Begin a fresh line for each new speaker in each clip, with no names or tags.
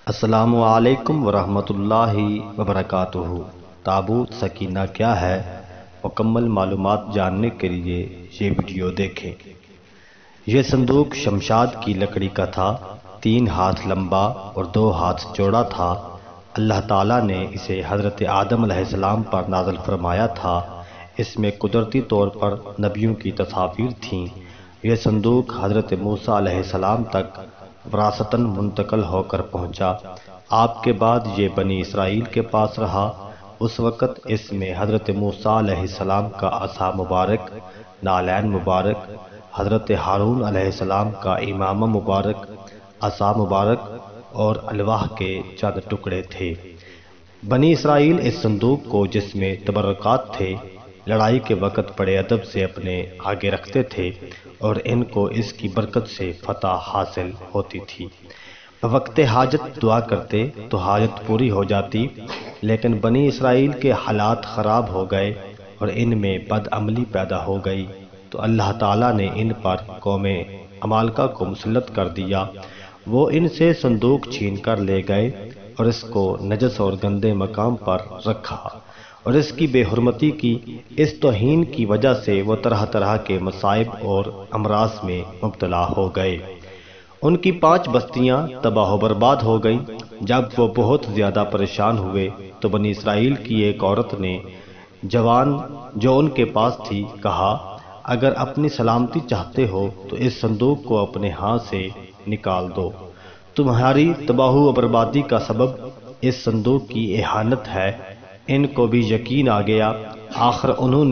السلام علیکم ورحمۃ اللہ وبرکاتہ۔ تابوت سکینہ کیا ہے؟ مکمل معلومات جاننے کے لیے یہ ویڈیو دیکھیں۔ یہ صندوق شمشاد کی لکڑی کا تھا، 3 ہاتھ لمبا اور 2 ہاتھ چوڑا تھا۔ اللہ تعالیٰ نے اسے حضرت آدم علیہ السلام پر نازل فرمایا تھا۔ اس میں قدرتی طور پر نبیوں کی تصاویر تھیں۔ یہ صندوق حضرت موسیٰ علیہ السلام تک وراثتاً منتقل ہو کر پہنچا۔ آپ کے بعد یہ بنی اسرائیل کے پاس رہا۔ اس وقت اس میں حضرت موسیٰ علیہ السلام کا عصا مبارک، نالین مبارک، حضرت ہارون علیہ السلام کا امامہ مبارک، عصا مبارک اور الواح کے چند ٹکڑے تھے۔ بنی اسرائیل اس صندوق کو، جس میں تبرکات تھے، لڑائی کے وقت بڑے ادب سے اپنے آگے رکھتے تھے اور ان کو اس کی برکت سے فتح حاصل ہوتی تھی۔ بوقت حاجت دعا کرتے تو حاجت پوری ہو جاتی، لیکن بنی اسرائیل کے حالات خراب ہو گئے اور ان میں بد عملی پیدا ہو گئی تو اللہ تعالیٰ نے ان پر قوم عمالقہ کو مسلط کر دیا۔ وہ ان سے صندوق چھین کر لے گئے اور اس کو نجس اور گندے مقام پر رکھا، اور اس کی بے حرمتی کی۔ اس توہین کی وجہ سے وہ طرح طرح کے مصائب اور امراض میں مبتلا ہو گئے۔ ان کی 5 بستیاں تباہ و برباد ہو گئیں۔ جب وہ بہت زیادہ پریشان ہوئے تو بنی اسرائیل کی ایک عورت نے، جوان جو ان کے پاس تھی، کہا، اگر اپنی سلامتی چاہتے ہو تو اس صندوق کو اپنے ہاں سے نکال دو۔ تمہاری تباہ و بربادی کا سبب اس صندوق کی اہانت ہے۔ ان کو بھی یقین آ گیا۔ آخر انہوں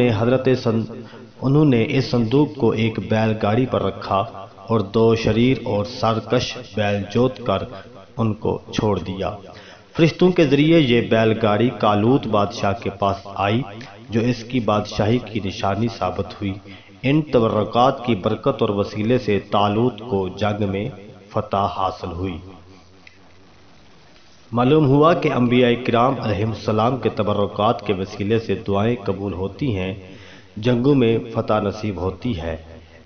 نے اس صندوق کو ایک بیل گاڑی پر رکھا اور 2 شریر اور سرکش بیل جوت کر ان کو چھوڑ دیا۔ فرشتوں کے ذریعے یہ بیل گاڑی کالوت بادشاہ کے پاس آئی، جو اس کی بادشاہی کی نشانی ثابت ہوئی۔ ان تبرکات کی برکت اور وسیلے سے طالوت کو جنگ میں فتح حاصل ہوئی۔ معلوم ہوا کہ انبیاء کرام علیہم السلام کے تبرکات کے وسیلے سے دعائیں قبول ہوتی ہیں، جنگوں میں فتح نصیب ہوتی ہے۔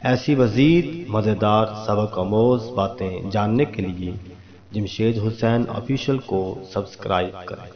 ایسی مزید مزیدار سبق آموز باتیں جاننے کے لیے جمشید حسین آفیشیل کو سبسکرائب کریں۔